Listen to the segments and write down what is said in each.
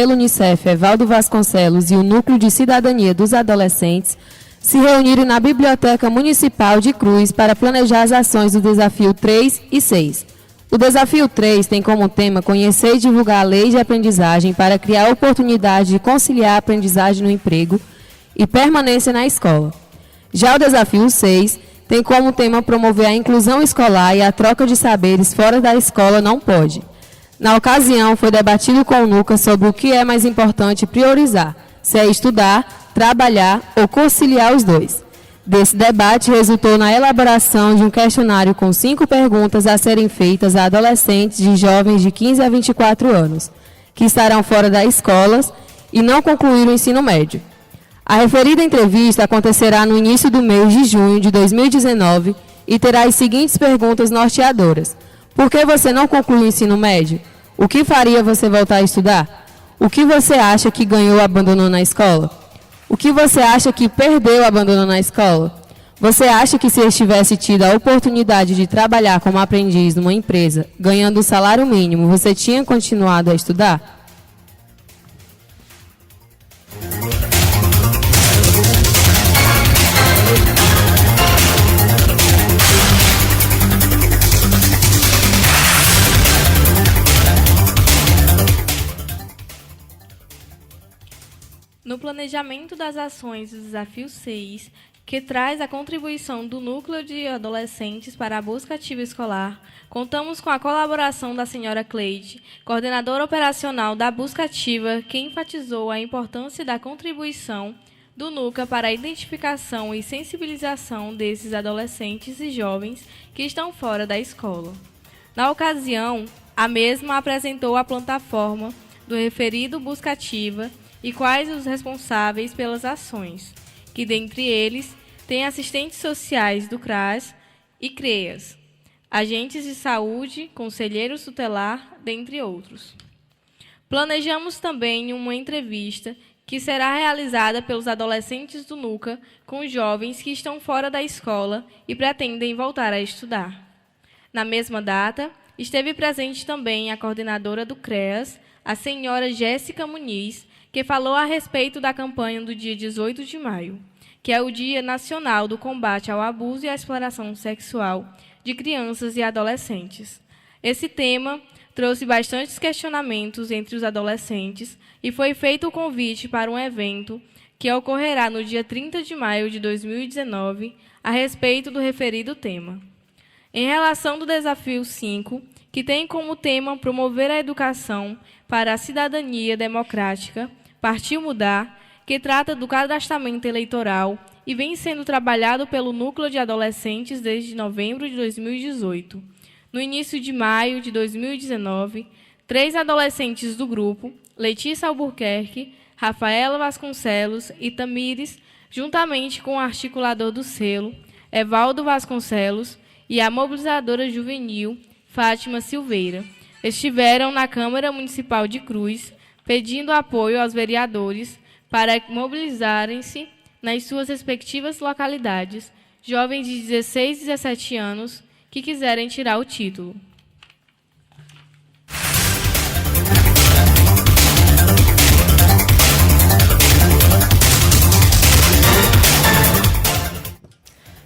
Selo Unicef, Evaldo Vasconcelos, e o Núcleo de Cidadania dos Adolescentes se reuniram na Biblioteca Municipal de Cruz para planejar as ações do Desafio 3 e 6. O Desafio 3 tem como tema conhecer e divulgar a lei de aprendizagem para criar oportunidade de conciliar a aprendizagem no emprego e permanência na escola. Já o Desafio 6 tem como tema promover a inclusão escolar e a troca de saberes fora da escola não pode. Na ocasião, foi debatido com o NUCA sobre o que é mais importante priorizar, se é estudar, trabalhar ou conciliar os dois. Desse debate resultou na elaboração de um questionário com 5 perguntas a serem feitas a adolescentes e jovens de 15 a 24 anos, que estarão fora das escolas e não concluíram o ensino médio. A referida entrevista acontecerá no início do mês de junho de 2019 e terá as seguintes perguntas norteadoras. Por que você não concluiu o ensino médio? O que faria você voltar a estudar? O que você acha que ganhou abandonando a escola? O que você acha que perdeu abandonando a escola? Você acha que se tivesse tido a oportunidade de trabalhar como aprendiz numa empresa, ganhando o salário mínimo, você tinha continuado a estudar? No planejamento das ações do Desafio 6, que traz a contribuição do Núcleo de Adolescentes para a Busca Ativa Escolar, contamos com a colaboração da senhora Cleide, coordenadora operacional da Busca Ativa, que enfatizou a importância da contribuição do NUCA para a identificação e sensibilização desses adolescentes e jovens que estão fora da escola. Na ocasião, a mesma apresentou a plataforma do referido Busca Ativa e quais os responsáveis pelas ações, que dentre eles tem assistentes sociais do CRAS e CREAS, agentes de saúde, conselheiros tutelar, dentre outros. Planejamos também uma entrevista que será realizada pelos adolescentes do NUCA com os jovens que estão fora da escola e pretendem voltar a estudar. Na mesma data, esteve presente também a coordenadora do CREAS, a senhora Jéssica Muniz, que falou a respeito da campanha do dia 18 de maio, que é o Dia Nacional do Combate ao Abuso e à Exploração Sexual de Crianças e Adolescentes. Esse tema trouxe bastantes questionamentos entre os adolescentes e foi feito o convite para um evento que ocorrerá no dia 30 de maio de 2019 a respeito do referido tema. Em relação do Desafio 5, que tem como tema promover a educação para a cidadania democrática, partiu Mudar, que trata do cadastramento eleitoral e vem sendo trabalhado pelo Núcleo de Adolescentes desde novembro de 2018. No início de maio de 2019, 3 adolescentes do grupo, Letícia Albuquerque, Rafaela Vasconcelos e Tamires, juntamente com o articulador do selo, Evaldo Vasconcelos, e a mobilizadora juvenil, Fátima Silveira, estiveram na Câmara Municipal de Cruz, pedindo apoio aos vereadores para mobilizarem-se nas suas respectivas localidades, jovens de 16 e 17 anos que quiserem tirar o título.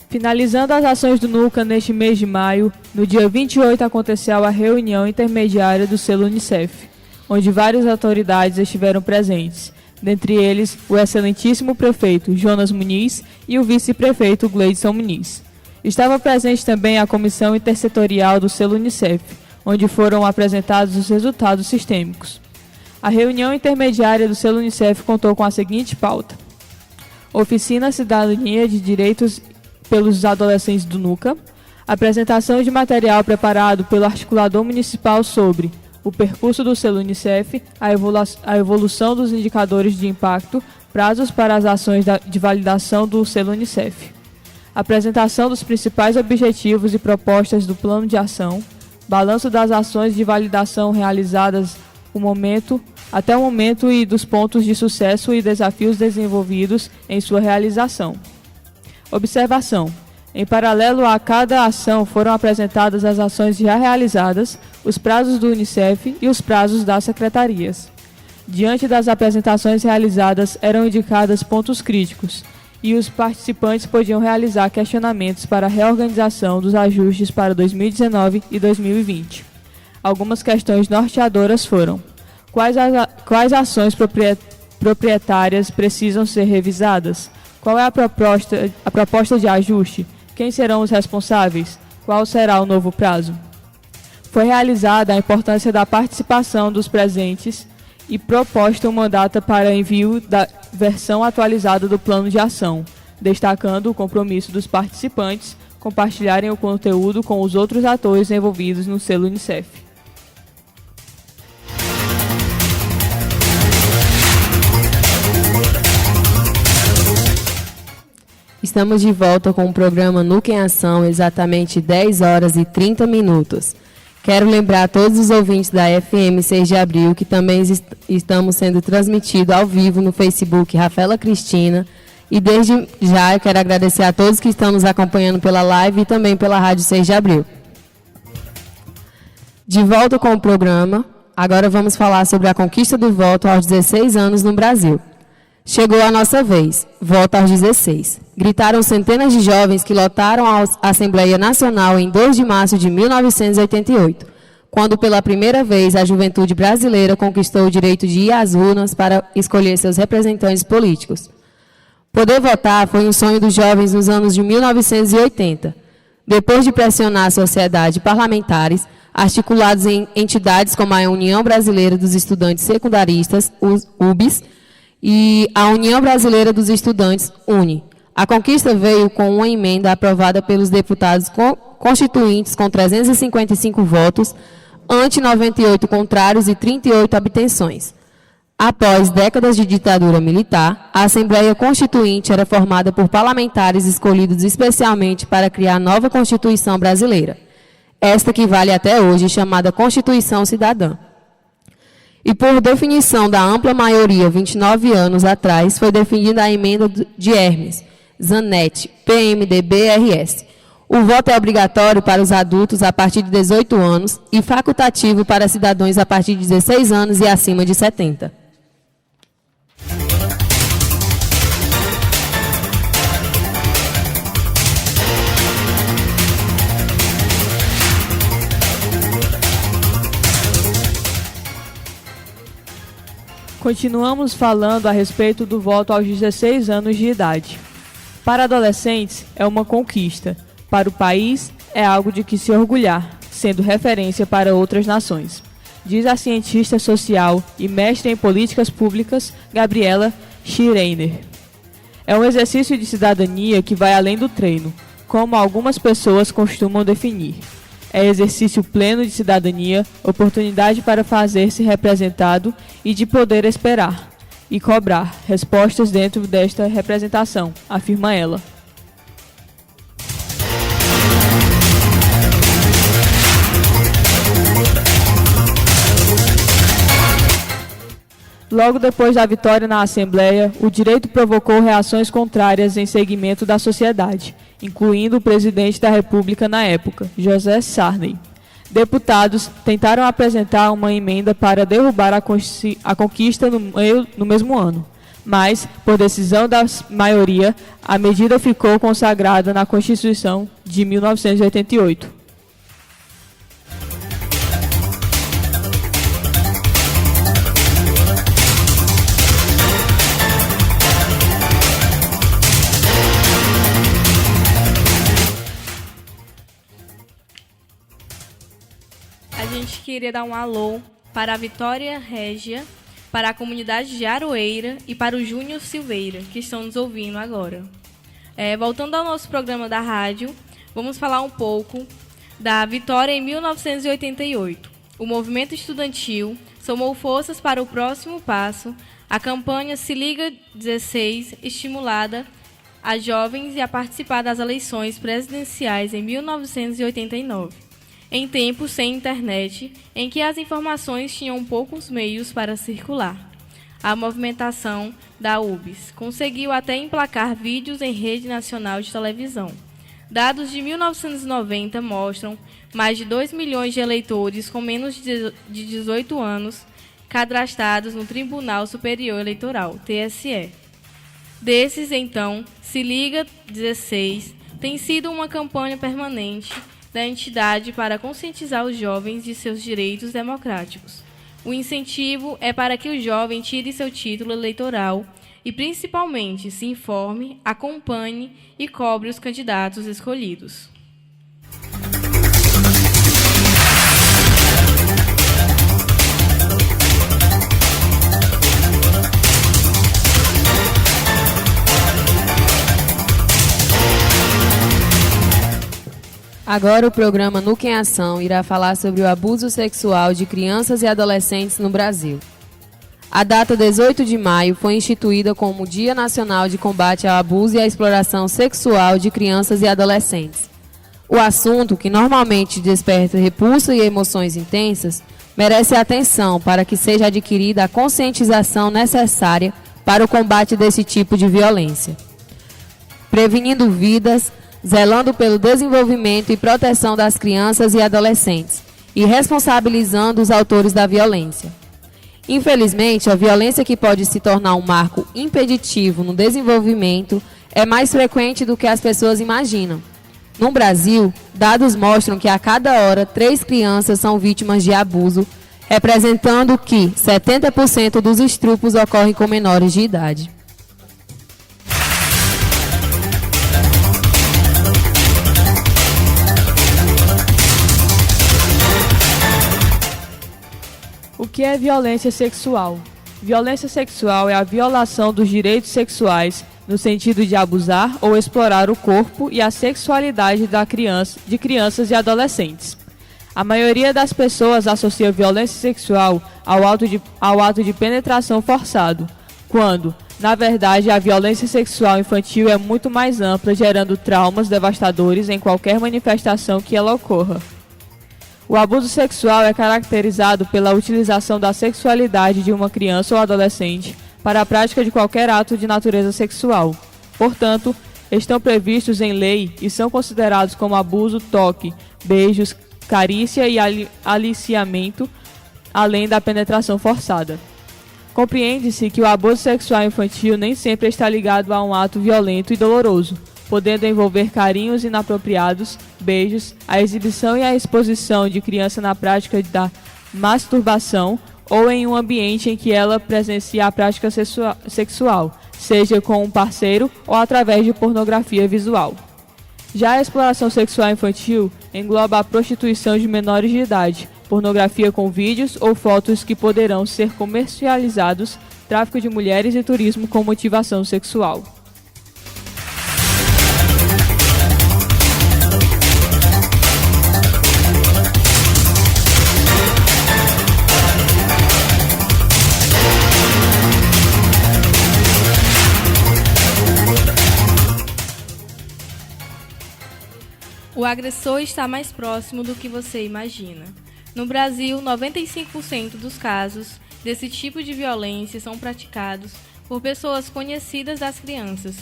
Finalizando as ações do NUCA neste mês de maio, no dia 28 aconteceu a reunião intermediária do Selo Unicef, onde várias autoridades estiveram presentes, dentre eles o excelentíssimo prefeito Jonas Muniz e o vice-prefeito Gleidson Muniz. Estava presente também a comissão intersetorial do Selo Unicef, onde foram apresentados os resultados sistêmicos. A reunião intermediária do Selo Unicef contou com a seguinte pauta: Oficina Cidadania de Direitos pelos adolescentes do NUCA, apresentação de material preparado pelo articulador municipal sobre o percurso do Selo Unicef, a evolução dos indicadores de impacto, prazos para as ações de validação do Selo Unicef, apresentação dos principais objetivos e propostas do plano de ação, balanço das ações de validação realizadas até o momento e dos pontos de sucesso e desafios desenvolvidos em sua realização. Observação: em paralelo a cada ação foram apresentadas as ações já realizadas, os prazos do Unicef e os prazos das secretarias. Diante das apresentações realizadas, eram indicados pontos críticos e os participantes podiam realizar questionamentos para a reorganização dos ajustes para 2019 e 2020. Algumas questões norteadoras foram: quais ações proprietárias precisam ser revisadas? Qual é a proposta de ajuste? Quem serão os responsáveis? Qual será o novo prazo? Foi realizada a importância da participação dos presentes e proposta uma data para envio da versão atualizada do plano de ação, destacando o compromisso dos participantes compartilharem o conteúdo com os outros atores envolvidos no selo Unicef. Estamos de volta com o programa Nuca em Ação, exatamente 10 horas e 30 minutos. Quero lembrar a todos os ouvintes da FM 6 de Abril que também estamos sendo transmitidos ao vivo no Facebook Rafaela Cristina. E desde já eu quero agradecer a todos que estão nos acompanhando pela live e também pela Rádio 6 de Abril. De volta com o programa, agora vamos falar sobre a conquista do voto aos 16 anos no Brasil. Chegou a nossa vez, voto aos 16. Gritaram centenas de jovens que lotaram a Assembleia Nacional em 2 de março de 1988, quando pela primeira vez a juventude brasileira conquistou o direito de ir às urnas para escolher seus representantes políticos. Poder votar foi um sonho dos jovens nos anos de 1980. Depois de pressionar a sociedade e parlamentares, articulados em entidades como a União Brasileira dos Estudantes Secundaristas, UBS, e a União Brasileira dos Estudantes, UNE. A conquista veio com uma emenda aprovada pelos deputados constituintes com 355 votos, ante 98 contrários e 38 abstenções. Após décadas de ditadura militar, a Assembleia Constituinte era formada por parlamentares escolhidos especialmente para criar a nova Constituição brasileira, esta que vale até hoje, chamada Constituição Cidadã. E por definição da ampla maioria, 29 anos atrás, foi definida a emenda de Hermes, Zanetti, PMDB-RS. O voto é obrigatório para os adultos a partir de 18 anos e facultativo para cidadãos a partir de 16 anos e acima de 70. Continuamos falando a respeito do voto aos 16 anos de idade. Para adolescentes, é uma conquista. Para o país, é algo de que se orgulhar, sendo referência para outras nações. Diz a cientista social e mestre em políticas públicas, Gabriela Schreiner. É um exercício de cidadania que vai além do treino, como algumas pessoas costumam definir. É exercício pleno de cidadania, oportunidade para fazer-se representado e de poder esperar e cobrar respostas dentro desta representação, afirma ela. Logo depois da vitória na Assembleia, o direito provocou reações contrárias em segmento da sociedade, incluindo o presidente da República na época, José Sarney. Deputados tentaram apresentar uma emenda para derrubar a conquista no mesmo ano, mas, por decisão da maioria, a medida ficou consagrada na Constituição de 1988. A gente queria dar um alô para a Vitória Régia, para a comunidade de Aroeira e para o Júnior Silveira, que estão nos ouvindo agora. Voltando ao nosso programa da rádio, vamos falar um pouco da vitória em 1988. O movimento estudantil somou forças para o próximo passo, a campanha Se Liga 16, estimulada a jovens a participar das eleições presidenciais em 1989. Em tempos sem internet, em que as informações tinham poucos meios para circular. A movimentação da UBS conseguiu até emplacar vídeos em rede nacional de televisão. Dados de 1990 mostram mais de 2 milhões de eleitores com menos de 18 anos cadastrados no Tribunal Superior Eleitoral, TSE. Desses, então, Se Liga 16 tem sido uma campanha permanente da entidade para conscientizar os jovens de seus direitos democráticos. O incentivo é para que o jovem tire seu título eleitoral e, principalmente, se informe, acompanhe e cobre os candidatos escolhidos. Agora o programa Nuca em Ação irá falar sobre o abuso sexual de crianças e adolescentes no Brasil. A data 18 de maio foi instituída como Dia Nacional de Combate ao Abuso e à Exploração Sexual de Crianças e Adolescentes. O assunto, que normalmente desperta repulsa e emoções intensas, merece atenção para que seja adquirida a conscientização necessária para o combate desse tipo de violência, prevenindo vidas, zelando pelo desenvolvimento e proteção das crianças e adolescentes e responsabilizando os autores da violência. Infelizmente, a violência que pode se tornar um marco impeditivo no desenvolvimento é mais frequente do que as pessoas imaginam. No Brasil, dados mostram que a cada hora 3 crianças são vítimas de abuso, representando que 70% dos estupros ocorrem com menores de idade. O que é violência sexual? Violência sexual é a violação dos direitos sexuais no sentido de abusar ou explorar o corpo e a sexualidade de crianças e adolescentes. A maioria das pessoas associa violência sexual ao ato de penetração forçado, quando, na verdade, a violência sexual infantil é muito mais ampla, gerando traumas devastadores em qualquer manifestação que ela ocorra. O abuso sexual é caracterizado pela utilização da sexualidade de uma criança ou adolescente para a prática de qualquer ato de natureza sexual. Portanto, estão previstos em lei e são considerados como abuso, toque, beijos, carícia e aliciamento, além da penetração forçada. Compreende-se que o abuso sexual infantil nem sempre está ligado a um ato violento e doloroso, podendo envolver carinhos inapropriados, beijos, a exibição e a exposição de criança na prática da masturbação ou em um ambiente em que ela presencia a prática sexual, seja com um parceiro ou através de pornografia visual. Já a exploração sexual infantil engloba a prostituição de menores de idade, pornografia com vídeos ou fotos que poderão ser comercializados, tráfico de mulheres e turismo com motivação sexual. O agressor está mais próximo do que você imagina. No Brasil, 95% dos casos desse tipo de violência são praticados por pessoas conhecidas das crianças.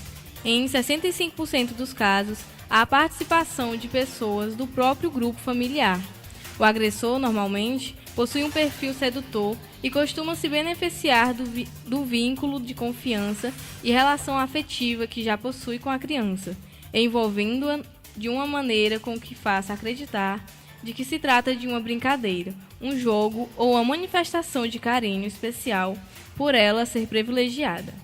Em 65% dos casos, há a participação de pessoas do próprio grupo familiar. O agressor, normalmente, possui um perfil sedutor e costuma se beneficiar do vínculo de confiança e relação afetiva que já possui com a criança, envolvendo-a de uma maneira com que faça acreditar de que se trata de uma brincadeira, um jogo ou uma manifestação de carinho especial por ela ser privilegiada.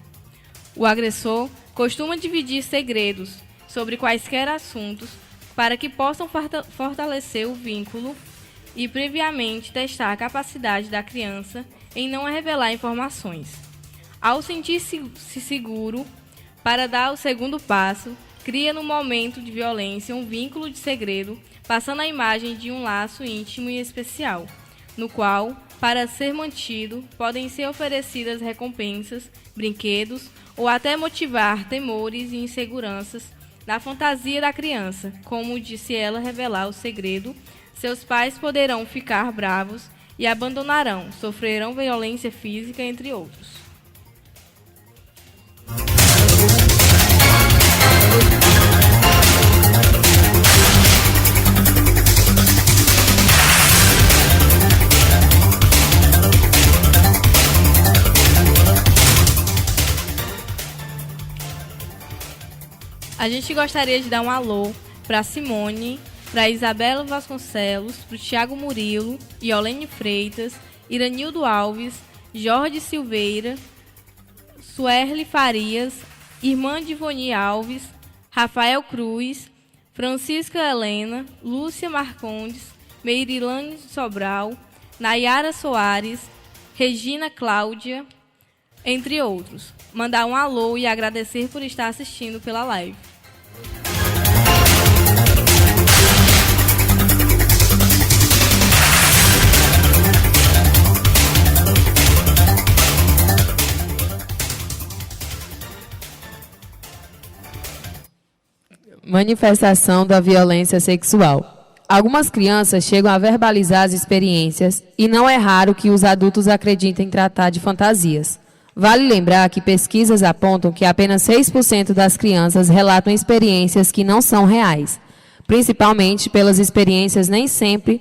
O agressor costuma dividir segredos sobre quaisquer assuntos para que possam fortalecer o vínculo e previamente testar a capacidade da criança em não revelar informações. Ao sentir-se seguro para dar o segundo passo, cria no momento de violência um vínculo de segredo, passando a imagem de um laço íntimo e especial, no qual, para ser mantido, podem ser oferecidas recompensas, brinquedos ou até motivar temores e inseguranças na fantasia da criança, como de se ela revelar o segredo, seus pais poderão ficar bravos e abandonarão, sofrerão violência física, entre outros. A gente gostaria de dar um alô para Simone, para Isabela Vasconcelos, para o Thiago Murilo, Iolene Freitas, Iranildo Alves, Jorge Silveira, Suerli Farias, Irmã Divoni Alves, Rafael Cruz, Francisca Helena, Lúcia Marcondes, Meirilane Sobral, Nayara Soares, Regina Cláudia, entre outros. Mandar um alô e agradecer por estar assistindo pela live. Manifestação da violência sexual. Algumas crianças chegam a verbalizar as experiências e não é raro que os adultos acreditem tratar de fantasias. Vale lembrar que pesquisas apontam que apenas 6% das crianças relatam experiências que não são reais, principalmente pelas experiências nem sempre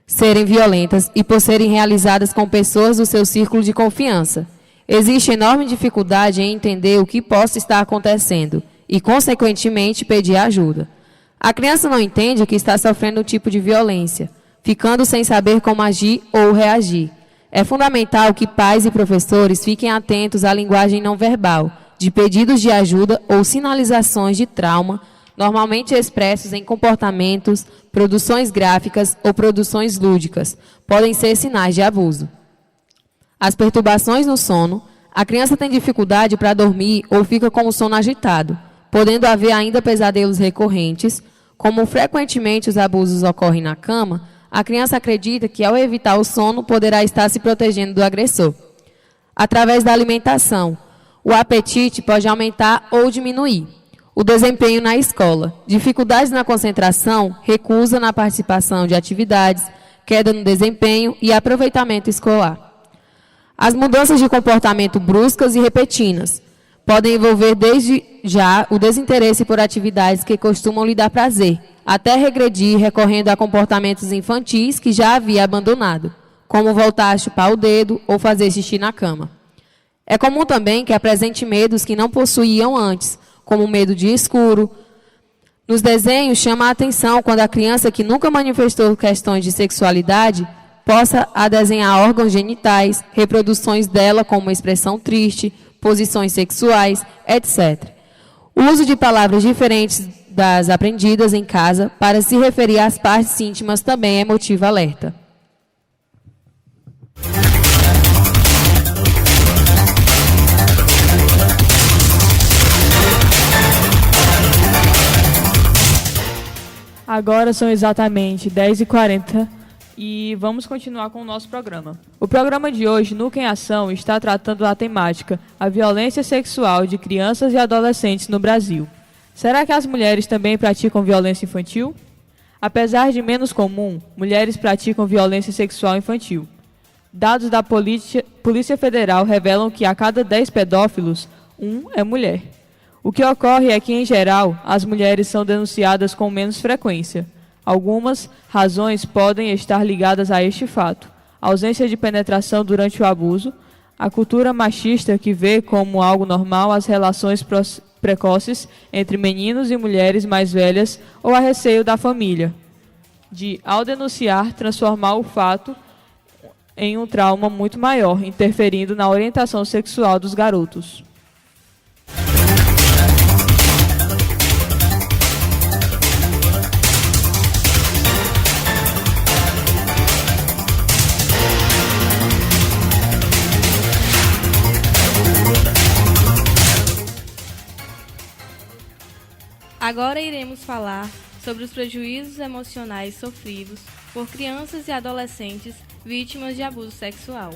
serem violentas e por serem realizadas com pessoas do seu círculo de confiança. Existe enorme dificuldade em entender o que possa estar acontecendo e, consequentemente, pedir ajuda. A criança não entende que está sofrendo um tipo de violência, ficando sem saber como agir ou reagir. É fundamental que pais e professores fiquem atentos à linguagem não verbal, de pedidos de ajuda ou sinalizações de trauma, normalmente expressos em comportamentos, produções gráficas ou produções lúdicas. Podem ser sinais de abuso. As perturbações no sono. A criança tem dificuldade para dormir ou fica com o sono agitado, podendo haver ainda pesadelos recorrentes. Como frequentemente os abusos ocorrem na cama, a criança acredita que, ao evitar o sono, poderá estar se protegendo do agressor. Através da alimentação, o apetite pode aumentar ou diminuir. O desempenho na escola, dificuldades na concentração, recusa na participação de atividades, queda no desempenho e aproveitamento escolar. As mudanças de comportamento bruscas e repentinas podem envolver desde já o desinteresse por atividades que costumam lhe dar prazer, até regredir recorrendo a comportamentos infantis que já havia abandonado, como voltar a chupar o dedo ou fazer xixi na cama. É comum também que apresente medos que não possuíam antes, como medo de escuro. Nos desenhos, chama a atenção quando a criança que nunca manifestou questões de sexualidade possa a desenhar órgãos genitais, reproduções dela com uma expressão triste, posições sexuais, etc. O uso de palavras diferentes das aprendidas em casa para se referir às partes íntimas também é motivo alerta. Agora são exatamente 10h40 e vamos continuar com o nosso programa. O programa de hoje, Nuca em Ação, está tratando a temática a violência sexual de crianças e adolescentes no Brasil. Será que as mulheres também praticam violência infantil? Apesar de menos comum, mulheres praticam violência sexual infantil. Dados da Polícia Federal revelam que a cada 10 pedófilos, 1 é mulher. O que ocorre é que, em geral, as mulheres são denunciadas com menos frequência. Algumas razões podem estar ligadas a este fato: ausência de penetração durante o abuso, a cultura machista que vê como algo normal as relações precoces entre meninos e mulheres mais velhas ou a receio da família, de, ao denunciar, transformar o fato em um trauma muito maior, interferindo na orientação sexual dos garotos. Agora iremos falar sobre os prejuízos emocionais sofridos por crianças e adolescentes vítimas de abuso sexual.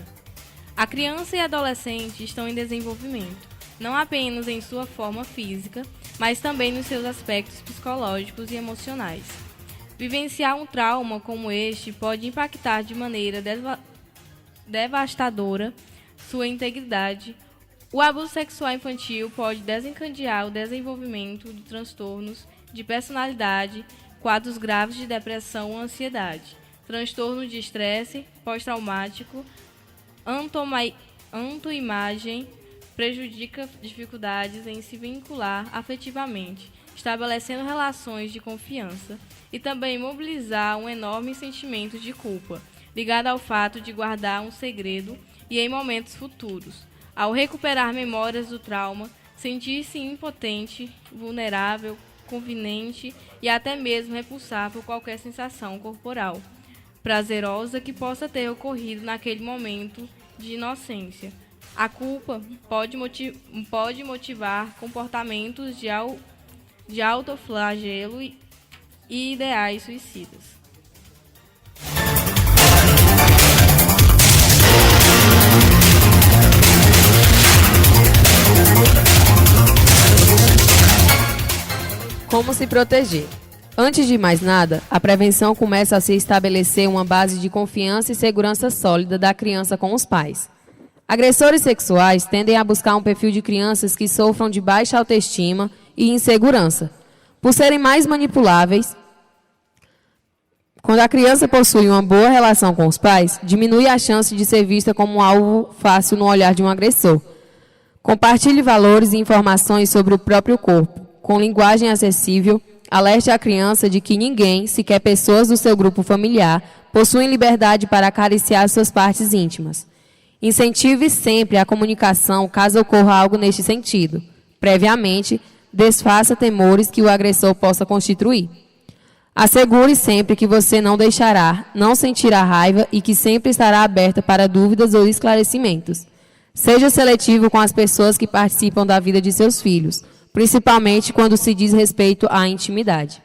A criança e adolescente estão em desenvolvimento, não apenas em sua forma física, mas também nos seus aspectos psicológicos e emocionais. Vivenciar um trauma como este pode impactar de maneira devastadora sua integridade. O abuso sexual infantil pode desencadear o desenvolvimento de transtornos de personalidade, quadros graves de depressão ou ansiedade, transtorno de estresse pós-traumático, autoimagem, prejudica dificuldades em se vincular afetivamente, estabelecendo relações de confiança, e também mobilizar um enorme sentimento de culpa, ligado ao fato de guardar um segredo e em momentos futuros. Ao recuperar memórias do trauma, sentir-se impotente, vulnerável, conveniente e até mesmo repulsar por qualquer sensação corporal prazerosa que possa ter ocorrido naquele momento de inocência. A culpa pode motivar comportamentos de autoflagelo e ideais suicidas. Como se proteger? Antes de mais nada, a prevenção começa a se estabelecer uma base de confiança e segurança sólida da criança com os pais. Agressores sexuais tendem a buscar um perfil de crianças que sofram de baixa autoestima e insegurança. Por serem mais manipuláveis, quando a criança possui uma boa relação com os pais, diminui a chance de ser vista como um alvo fácil no olhar de um agressor. Compartilhe valores e informações sobre o próprio corpo. Com linguagem acessível, alerte a criança de que ninguém, sequer pessoas do seu grupo familiar, possuem liberdade para acariciar suas partes íntimas. Incentive sempre a comunicação caso ocorra algo neste sentido. Previamente, desfaça temores que o agressor possa constituir. Assegure sempre que você não deixará, não sentirá raiva e que sempre estará aberta para dúvidas ou esclarecimentos. Seja seletivo com as pessoas que participam da vida de seus filhos, principalmente quando se diz respeito à intimidade.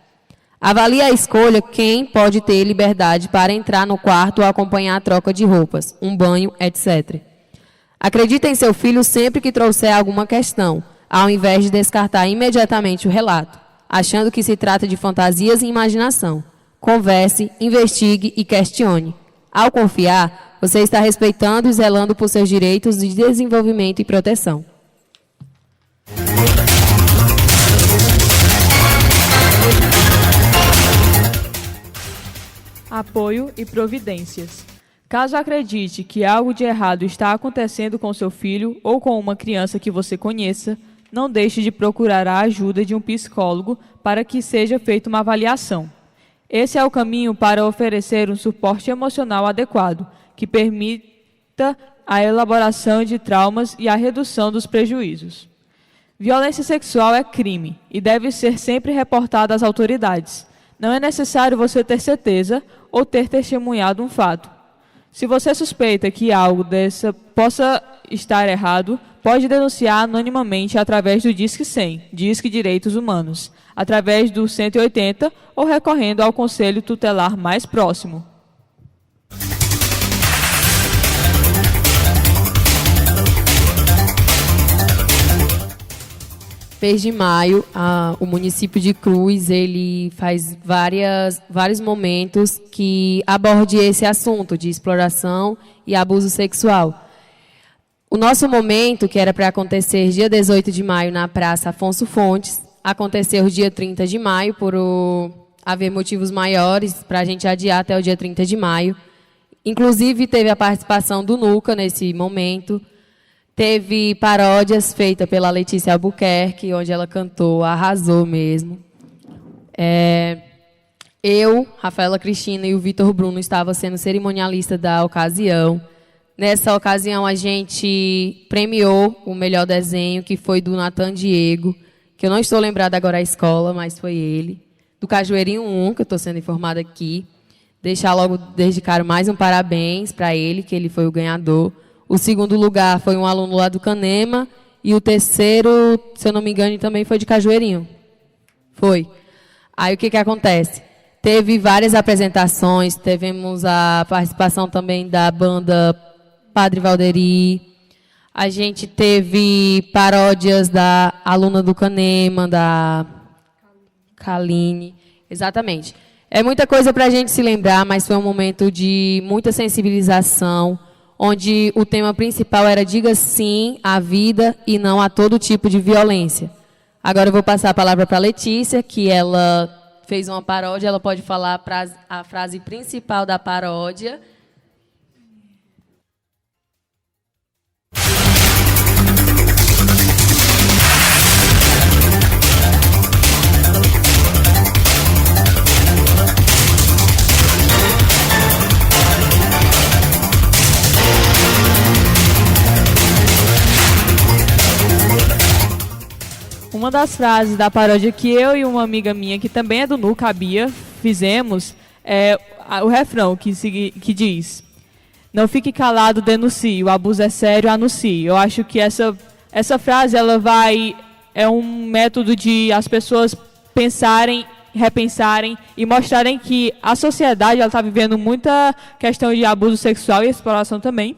Avalie a escolha quem pode ter liberdade para entrar no quarto ou acompanhar a troca de roupas, um banho, etc. Acredite em seu filho sempre que trouxer alguma questão, ao invés de descartar imediatamente o relato, achando que se trata de fantasias e imaginação. Converse, investigue e questione. Ao confiar, você está respeitando e zelando por seus direitos de desenvolvimento e proteção. Apoio e providências. Caso acredite que algo de errado está acontecendo com seu filho ou com uma criança que você conheça, não deixe de procurar a ajuda de um psicólogo para que seja feita uma avaliação. Esse é o caminho para oferecer um suporte emocional adequado, que permita a elaboração de traumas e a redução dos prejuízos. Violência sexual é crime e deve ser sempre reportada às autoridades. Não é necessário você ter certeza ou ter testemunhado um fato. Se você suspeita que algo dessa possa estar errado, pode denunciar anonimamente através do Disque 100, Disque Direitos Humanos, através do 180 ou recorrendo ao conselho tutelar mais próximo. Mês de maio, o município de Cruz ele faz vários momentos que aborde esse assunto de exploração e abuso sexual. O nosso momento, que era para acontecer dia 18 de maio na Praça Afonso Fontes, aconteceu dia 30 de maio, por haver motivos maiores para a gente adiar até o dia 30 de maio. Inclusive, teve a participação do NUCA nesse momento. Teve paródias feitas pela Letícia Albuquerque, onde ela cantou, arrasou mesmo. Eu, Rafaela Cristina e o Vitor Bruno estavam sendo cerimonialistas da ocasião. Nessa ocasião, a gente premiou o melhor desenho, que foi do Nathan Diego, que eu não estou lembrada agora a escola, mas foi ele. Do Cajueirinho 1, que eu estou sendo informada aqui. Deixar logo, desde cara, mais um parabéns para ele, que ele foi o ganhador. O segundo lugar foi um aluno lá do Canema. E o terceiro, se eu não me engano, também foi de Cajueirinho. Foi. Aí o que acontece? Teve várias apresentações, tivemos a participação também da banda Padre Valderi. A gente teve paródias da aluna do Canema, da Kaline. Exatamente. É muita coisa para a gente se lembrar, mas foi um momento de muita sensibilização, onde o tema principal era diga sim à vida e não a todo tipo de violência. Agora eu vou passar a palavra para a Letícia, que ela fez uma paródia, ela pode falar a frase principal da paródia. uma das frases da paródia que eu e uma amiga minha, que também é do NUCA, a Bia, fizemos, é o refrão que diz: não fique calado, denuncie, o abuso é sério, anuncie. Eu acho que essa frase é um método de as pessoas pensarem, repensarem e mostrarem que a sociedade está vivendo muita questão de abuso sexual e exploração também.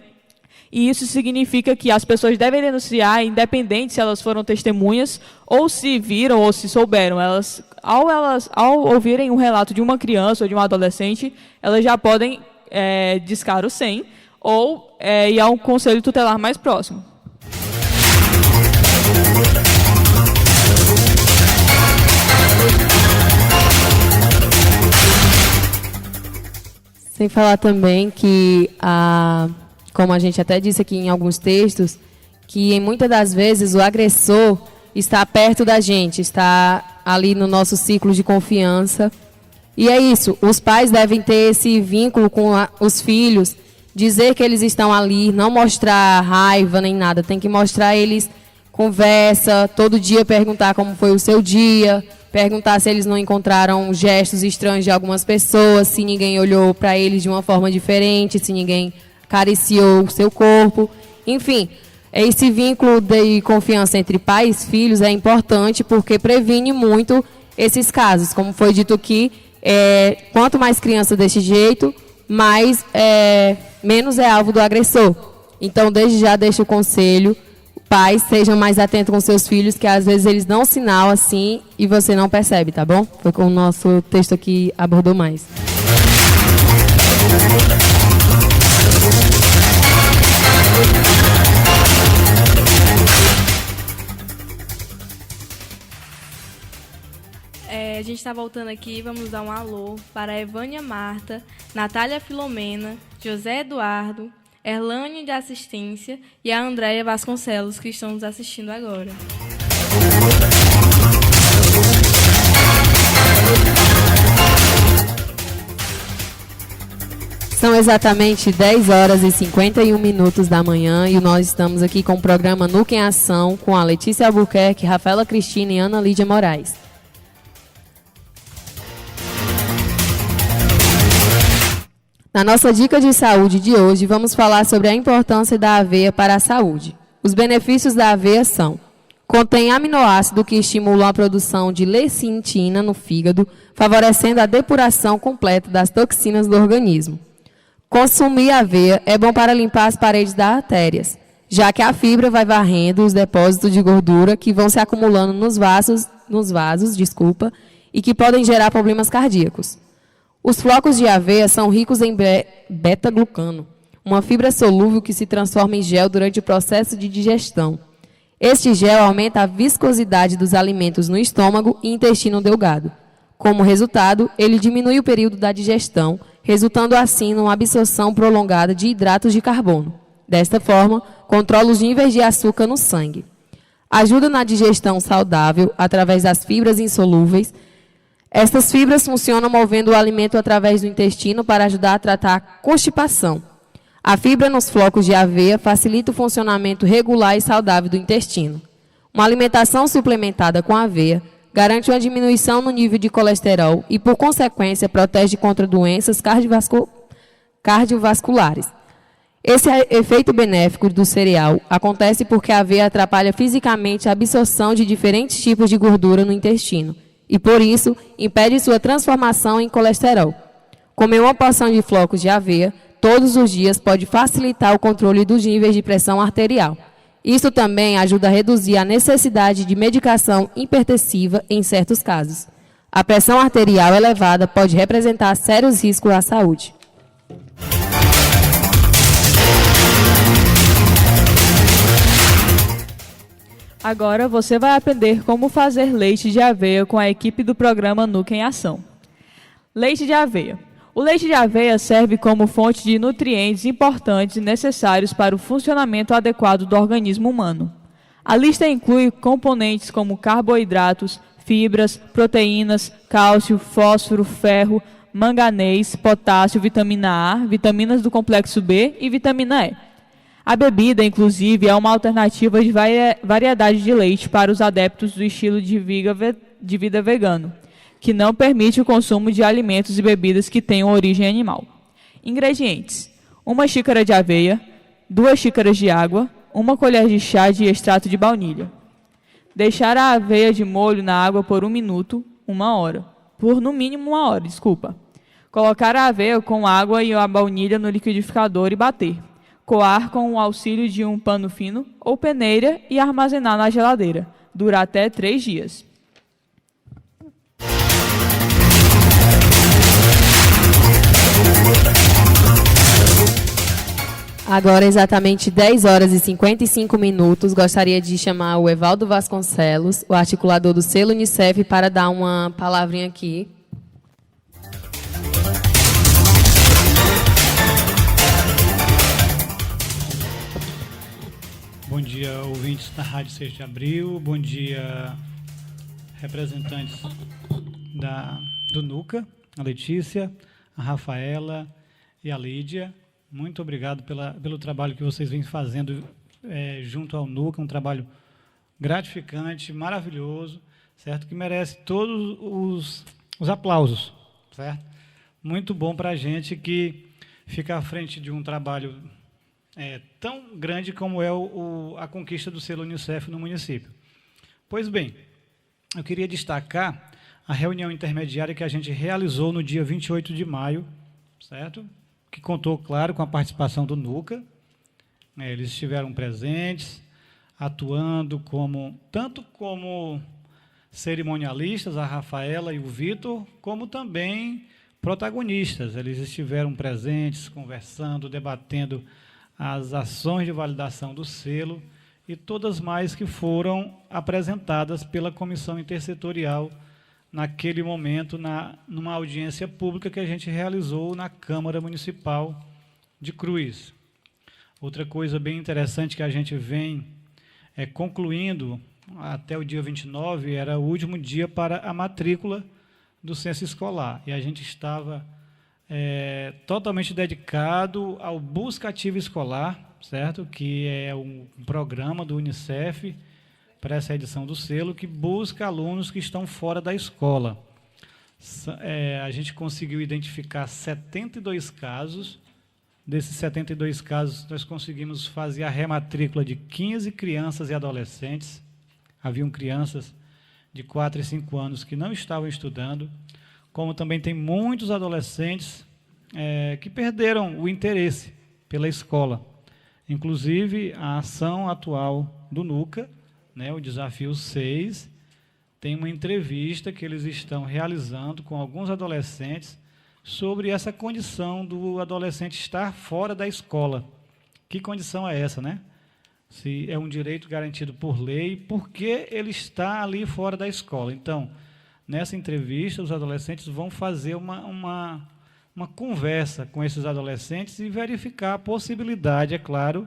E isso significa que as pessoas devem denunciar, independente se elas foram testemunhas ou se viram ou se souberam. Ao ouvirem um relato de uma criança ou de um adolescente, elas já podem discar o 100 ou ir a um conselho tutelar mais próximo. Sem falar também que, como a gente até disse aqui em alguns textos, que muitas das vezes o agressor está perto da gente, está ali no nosso ciclo de confiança. E é isso, os pais devem ter esse vínculo com os filhos, dizer que eles estão ali, não mostrar raiva nem nada, tem que mostrar eles conversa, todo dia perguntar como foi o seu dia, perguntar se eles não encontraram gestos estranhos de algumas pessoas, se ninguém olhou para eles de uma forma diferente, se ninguém acariciou o seu corpo. Enfim, esse vínculo de confiança entre pais e filhos é importante porque previne muito esses casos. Como foi dito aqui, quanto mais criança desse jeito, menos é alvo do agressor. Então, desde já deixo o conselho: pais, sejam mais atentos com seus filhos, que às vezes eles dão um sinal assim e você não percebe, tá bom? Foi como o nosso texto aqui abordou mais. A gente está voltando aqui, vamos dar um alô para a Evânia Marta, Natália Filomena, José Eduardo, Erlânio de Assistência e a Andréia Vasconcelos, que estão nos assistindo agora. São exatamente 10 horas e 51 minutos da manhã e nós estamos aqui com o programa NUCA em Ação com a Letícia Albuquerque, Rafaela Cristina e Ana Lídia Moraes. Na nossa dica de saúde de hoje, vamos falar sobre a importância da aveia para a saúde. Os benefícios da aveia são: contém aminoácido que estimulam a produção de lecitina no fígado, favorecendo a depuração completa das toxinas do organismo. Consumir aveia é bom para limpar as paredes das artérias, já que a fibra vai varrendo os depósitos de gordura que vão se acumulando nos vasos, e que podem gerar problemas cardíacos. Os flocos de aveia são ricos em beta-glucano, uma fibra solúvel que se transforma em gel durante o processo de digestão. Este gel aumenta a viscosidade dos alimentos no estômago e intestino delgado. Como resultado, ele diminui o período da digestão, resultando assim numa absorção prolongada de hidratos de carbono. Desta forma, controla os níveis de açúcar no sangue. Ajuda na digestão saudável através das fibras insolúveis. Estas fibras funcionam movendo o alimento através do intestino para ajudar a tratar a constipação. A fibra nos flocos de aveia facilita o funcionamento regular e saudável do intestino. Uma alimentação suplementada com aveia garante uma diminuição no nível de colesterol e, por consequência, protege contra doenças cardiovasculares. Esse efeito benéfico do cereal acontece porque a aveia atrapalha fisicamente a absorção de diferentes tipos de gordura no intestino e, por isso, impede sua transformação em colesterol. Comer uma porção de flocos de aveia todos os dias pode facilitar o controle dos níveis de pressão arterial. Isso também ajuda a reduzir a necessidade de medicação hipertensiva em certos casos. A pressão arterial elevada pode representar sérios riscos à saúde. Agora você vai aprender como fazer leite de aveia com a equipe do programa NUCA em Ação. Leite de aveia. O leite de aveia serve como fonte de nutrientes importantes e necessários para o funcionamento adequado do organismo humano. A lista inclui componentes como carboidratos, fibras, proteínas, cálcio, fósforo, ferro, manganês, potássio, vitamina A, vitaminas do complexo B e vitamina E. A bebida, inclusive, é uma alternativa de variedade de leite para os adeptos do estilo de vida vegano, que não permite o consumo de alimentos e bebidas que tenham origem animal. Ingredientes: 1 xícara de aveia, 2 xícaras de água, 1 colher de chá de extrato de baunilha. Deixar a aveia de molho na água por 1 minuto, 1 hora. Por no mínimo 1 hora, desculpa. Colocar a aveia com água e a baunilha no liquidificador e bater. Coar com o auxílio de um pano fino ou peneira e armazenar na geladeira. Dura até 3 dias. Agora, exatamente 10 horas e 55 minutos, gostaria de chamar o Evaldo Vasconcelos, o articulador do selo Unicef, para dar uma palavrinha aqui. Bom dia, ouvintes da Rádio 6 de Abril. Bom dia, representantes do NUCA, a Letícia, a Rafaela e a Lídia. Muito obrigado pelo trabalho que vocês vêm fazendo junto ao NUCA, um trabalho gratificante, maravilhoso, certo? Que merece todos os aplausos, certo? Muito bom para a gente que fica à frente de um trabalho tão grande como é a conquista do selo Unicef no município. Pois bem, eu queria destacar a reunião intermediária que a gente realizou no dia 28 de maio, certo? Que contou, claro, com a participação do NUCA. Eles estiveram presentes, atuando tanto como cerimonialistas, a Rafaela e o Vitor, como também protagonistas. Eles estiveram presentes, conversando, debatendo as ações de validação do selo e todas mais que foram apresentadas pela Comissão Intersetorial naquele momento, numa audiência pública que a gente realizou na Câmara Municipal de Cruz. Outra coisa bem interessante que a gente vem concluindo, até o dia 29, era o último dia para a matrícula do censo escolar, e a gente estava totalmente dedicado ao Busca Ativa Escolar, certo? Que é um programa do Unicef, para essa edição do selo, que busca alunos que estão fora da escola. A gente conseguiu identificar 72 casos. Desses 72 casos, nós conseguimos fazer a rematrícula de 15 crianças e adolescentes. Haviam crianças de 4 e 5 anos que não estavam estudando, como também tem muitos adolescentes que perderam o interesse pela escola. Inclusive, a ação atual do NUCA, o Desafio 6, tem uma entrevista que eles estão realizando com alguns adolescentes sobre essa condição do adolescente estar fora da escola. Que condição é essa, né? Se é um direito garantido por lei, por que ele está ali fora da escola? Então, nessa entrevista, os adolescentes vão fazer uma conversa com esses adolescentes e verificar a possibilidade, é claro,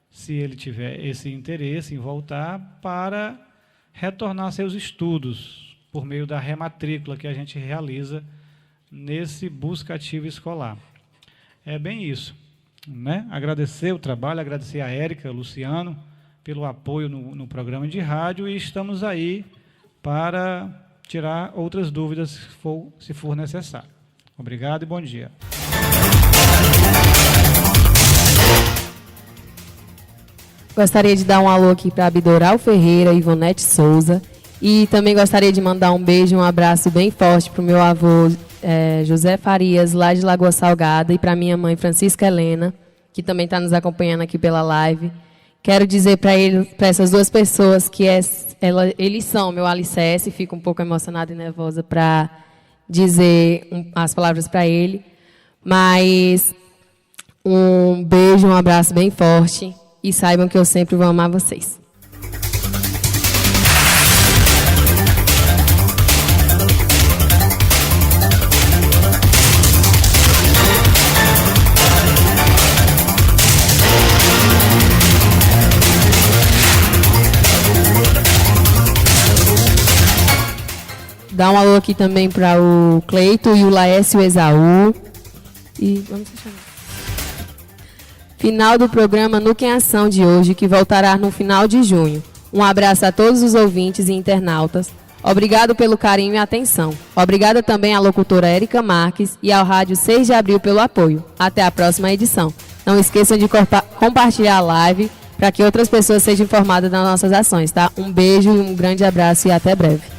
se ele tiver esse interesse em voltar, para retornar seus estudos por meio da rematrícula que a gente realiza nesse Busca Ativa Escolar. É bem isso, né? Agradecer o trabalho, agradecer a Érica, Luciano, pelo apoio no programa de rádio, e estamos aí para tirar outras dúvidas se for necessário. Obrigado e bom dia. Gostaria de dar um alô aqui para Abdoral Ferreira e Ivonete Souza. E também gostaria de mandar um beijo, um abraço bem forte para o meu avô José Farias, lá de Lagoa Salgada, e para minha mãe Francisca Helena, que também está nos acompanhando aqui pela live. Quero dizer para essas duas pessoas que eles são meu alicerce. Fico um pouco emocionada e nervosa para dizer as palavras para ele. Mas um beijo, um abraço bem forte. E saibam que eu sempre vou amar vocês. Dá um alô aqui também para o Cleito e o Laércio Esaú. E vamos chamar. Final do programa Nuca em Ação de hoje, que voltará no final de junho. Um abraço a todos os ouvintes e internautas. Obrigado pelo carinho e atenção. Obrigada também à locutora Érica Marques e ao Rádio 6 de Abril pelo apoio. Até a próxima edição. Não esqueçam de compartilhar a live para que outras pessoas sejam informadas das nossas ações, tá? Um beijo, um grande abraço e até breve.